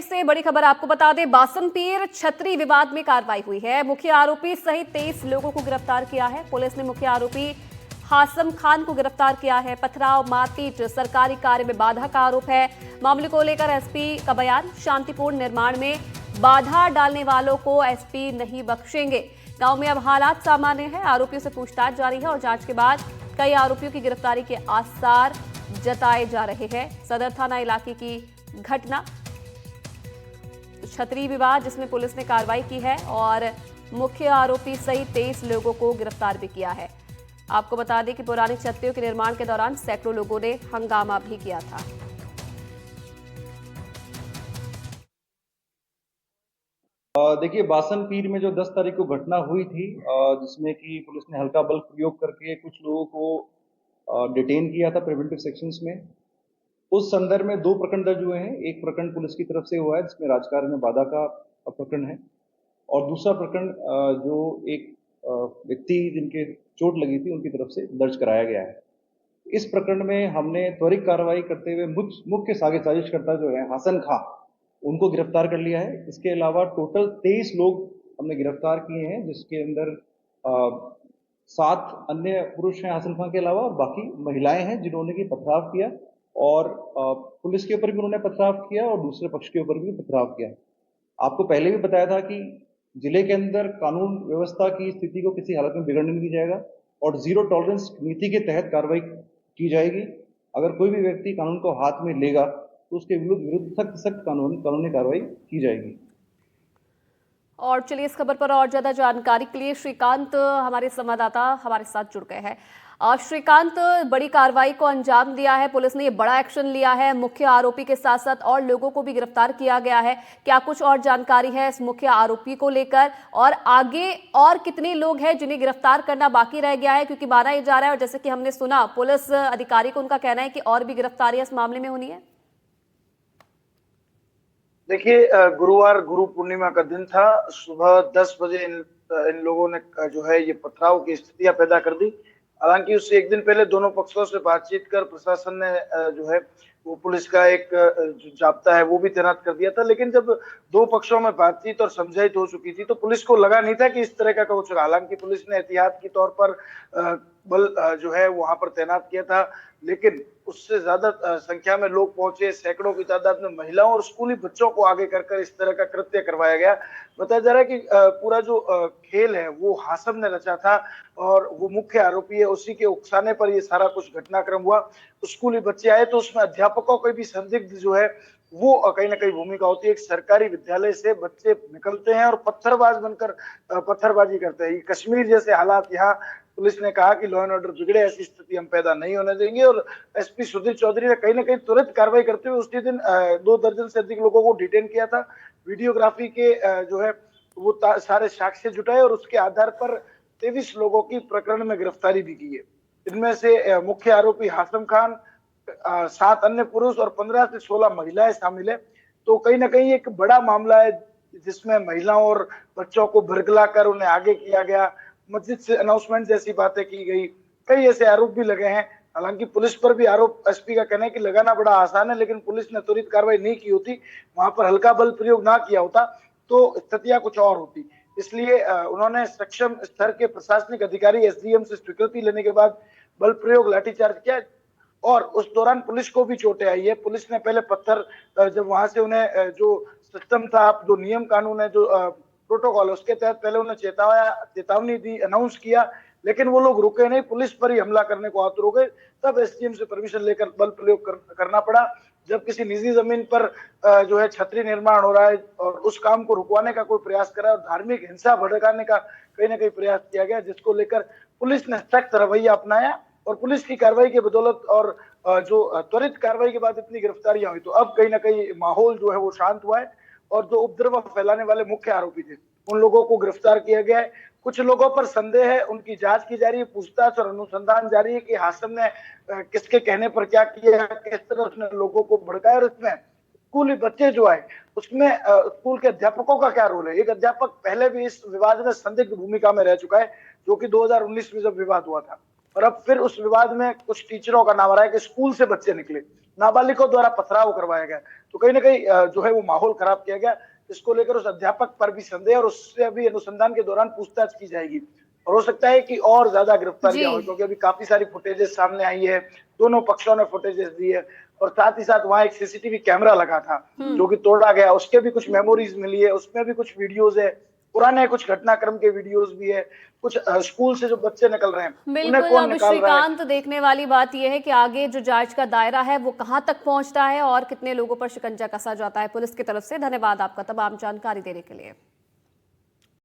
से बड़ी खबर आपको बता दें, बासनपीर छतरी विवाद में कार्रवाई हुई है। मुख्य आरोपी सहित 23 लोगों को गिरफ्तार किया है। पुलिस ने मुख्य आरोपी हासम खान को गिरफ्तार किया है। पथराव, मारपीट, सरकारी कार्य में बाधा का आरोप है। मामले को लेकर एसपी का बयान, शांतिपूर्ण निर्माण में बाधा डालने वालों को एसपी नहीं बख्शेंगे। गांव में अब हालात सामान्य है। आरोपियों से पूछताछ जारी है और जांच के बाद कई आरोपियों की गिरफ्तारी के आसार जताए जा रहे हैं। सदर थाना इलाके की घटना छतरी विवाद जिसमें पुलिस ने कार्रवाई की है और मुख्य आरोपी सहित 23 लोगों को गिरफ्तार भी किया है। आपको बता दें कि पुरानी छतरियों के निर्माण के दौरान सैकड़ों लोगों ने हंगामा भी किया था। देखिए, बासनपीर में जो 10 तारीख को घटना हुई थी, जिसमें कि पुलिस ने हल्का बल प्रयोग करके कुछ लोगों को डिटेन किया था प्रिवेंटिव सेक्शंस में। उस संदर्भ में 2 प्रकरण दर्ज हुए हैं। एक प्रकरण पुलिस की तरफ से हुआ है जिसमें राजकार्य में बाधा का प्रकरण है, और दूसरा प्रकरण जो एक व्यक्ति जिनके चोट लगी थी उनकी तरफ से दर्ज कराया गया है। इस प्रकरण में हमने त्वरित कार्रवाई करते हुए मुख्य साजिशकर्ता जो है हासन खां, उनको गिरफ्तार कर लिया है। इसके अलावा टोटल 23 लोग हमने गिरफ्तार किए हैं, जिसके अंदर 7 अन्य पुरुष हैं हासन खां के अलावा, और बाकी महिलाएं हैं जिन्होंने की पथराव किया, और पुलिस के ऊपर भी उन्होंने पथराव किया और दूसरे पक्ष के ऊपर भी पथराव किया। आपको पहले भी बताया था कि जिले के अंदर कानून व्यवस्था की स्थिति को किसी हालत में बिगड़ने नहीं दिया जाएगा और जीरो टॉलरेंस नीति के तहत कार्रवाई की जाएगी। अगर कोई भी व्यक्ति कानून को हाथ में लेगा तो उसके विरुद्ध सख्त कानूनी कार्रवाई की जाएगी। और चलिए, इस खबर पर और ज्यादा जानकारी के लिए श्रीकांत हमारे संवाददाता हमारे साथ जुड़ गए हैं। श्रीकांत, बड़ी कार्रवाई को अंजाम दिया है पुलिस ने, ये बड़ा एक्शन लिया है, मुख्य आरोपी के साथ साथ और लोगों को भी गिरफ्तार किया गया है। क्या कुछ और जानकारी है इस मुख्य आरोपी को लेकर, और आगे और कितने लोग हैं जिन्हें गिरफ्तार करना बाकी रह गया है? क्योंकि माना जा रहा है और जैसे कि हमने सुना, पुलिस अधिकारी को उनका कहना है कि और भी गिरफ्तारियां इस मामले में होनी है। देखिए, गुरुवार गुरु पूर्णिमा का दिन था। सुबह 10 बजे इन लोगों ने जो है ये पथराव की स्थितियां पैदा कर दी। हालांकि उससे एक दिन पहले दोनों पक्षों से बातचीत कर प्रशासन ने जो है वो पुलिस का एक जो जाब्ता है वो भी तैनात कर दिया था। लेकिन जब दो पक्षों में बातचीत और समझाइश हो चुकी थी तो पुलिस को लगा नहीं था कि इस तरह का कुछ होगा। हालांकि पुलिस ने एहतियात के तौर पर बल जो है वहां पर तैनात किया था, लेकिन उससे ज्यादा संख्या में लोग पहुंचे। सैकड़ों की तादाद में महिलाओं और स्कूली बच्चों को आगे कर इस तरह का कृत्य करवाया गया। बताया जा रहा है कि पूरा जो खेल है वो हासम ने रचा था और वो मुख्य आरोपी है। उसी के उकसाने पर ये सारा कुछ घटनाक्रम हुआ। स्कूली बच्चे आए तो उसमें अध्यापकों को भी संदिग्ध जो है वो कहीं ना कहीं भूमिका होती है। एक सरकारी विद्यालय से बच्चे निकलते हैं और पत्थरबाज बनकर पत्थरबाजी करते हैं। ये कश्मीर जैसे हालात यहाँ पुलिस ने कहा कि लॉ एंड ऑर्डर बिगड़े, ऐसी स्थिति हम पैदा नहीं होने देंगे। और एसपी सुधीर चौधरी ने कहीं ना कहीं तुरंत कार्रवाई करते हुए उसी दिन 2 दर्जन से अधिक लोगों को डिटेन किया था। वीडियोग्राफी के जो है वो सारे साक्ष्य जुटाए और उसके आधार पर 23 लोगों की प्रकरण में गिरफ्तारी भी की है। इनमें से मुख्य आरोपी हासम खान, 7 अन्य पुरुष और 15 से 16 महिलाएं शामिल है। तो कहीं ना कहीं एक बड़ा मामला है जिसमें महिलाओं और बच्चों को भड़कला कर उन्हें आगे किया गया, मस्जिद से अनाउंसमेंट जैसी बातें की गई। कई ऐसे आरोप भी लगे हैं। हालांकि पुलिस पर भी आरोप, एसपी का कहना है कि लगाना बड़ा आसान है, लेकिन पुलिस ने त्वरित कार्रवाई नहीं की होती, वहां पर हल्का बल प्रयोग ना किया होता तो स्थितियां कुछ और होती। इसलिए उन्होंने सक्षम स्तर के प्रशासनिक अधिकारी एसडीएम से स्वीकृति लेने के बाद बल प्रयोग, लाठीचार्ज किया। और उस दौरान पुलिस को भी चोटें आई है। पुलिस ने पहले पत्थर, जब वहां से उन्हें जो सिस्टम था, जो नियम कानून है, जो प्रोटोकॉल, उसके तहत पहले उन्हें चेतावनी दी, अनाउंस किया, लेकिन वो लोग रुके नहीं, पुलिस पर ही हमला करने को आतुर हो गए। तब एसडीएम से परमिशन लेकर बल प्रयोग करना पड़ा। जब किसी निजी जमीन पर जो है छतरी निर्माण हो रहा है और उस काम को रुकवाने का कोई प्रयास करा और धार्मिक हिंसा भड़काने का कहीं ना कहीं प्रयास किया गया, जिसको लेकर पुलिस ने सख्त रवैया अपनाया। और पुलिस की कार्रवाई की बदौलत और जो त्वरित कार्रवाई के बाद इतनी गिरफ्तारियां हुई, तो अब कहीं ना कहीं माहौल जो है वो शांत हुआ है। और जो उपद्रव फैलाने वाले मुख्य आरोपी थे उन लोगों को गिरफ्तार किया गया है। कुछ लोगों पर संदेह है, उनकी जांच की जा रही है, पूछताछ और अनुसंधान जारी है कि हासम ने किसके कहने पर क्या किया, किस तरह उसने लोगों को भड़काया। और इसमें स्कूली बच्चे जो आए उसमें स्कूल के अध्यापकों का क्या रोल है। एक अध्यापक पहले भी इस विवाद में संदिग्ध भूमिका में रह चुका है, जो कि 2019 में जब विवाद हुआ था। और अब फिर उस विवाद में कुछ टीचरों का नाम आ रहा है कि स्कूल से बच्चे निकले, नाबालिगों द्वारा पथराव करवाया गया। तो कहीं ना कहीं जो है वो माहौल खराब किया गया। इसको लेकर उस अध्यापक पर भी संदेह और उससे अभी अनुसंधान के दौरान पूछताछ की जाएगी और हो सकता है कि और ज्यादा गिरफ्तारियां हो, जी। क्योंकि अभी काफी सारी फुटेजेस सामने आई है, दोनों पक्षों ने फुटेजेस दी है और साथ ही साथ वहां एक सीसीटीवी कैमरा लगा था जो कि तोड़ा गया, उसके भी कुछ मेमोरीज मिली है, उसमें भी कुछ वीडियोज है, पुराने कुछ घटनाक्रम के वीडियोज भी है, कुछ स्कूल से जो बच्चे निकल रहे हैं उन्हें बिल्कुल। कौन अब निकाल रहा है। श्रीकांत, देखने वाली बात यह है कि आगे जो जांच का दायरा है वो कहां तक पहुंचता है और कितने लोगों पर शिकंजा कसा जाता है पुलिस की तरफ से। धन्यवाद आपका तमाम जानकारी देने के लिए।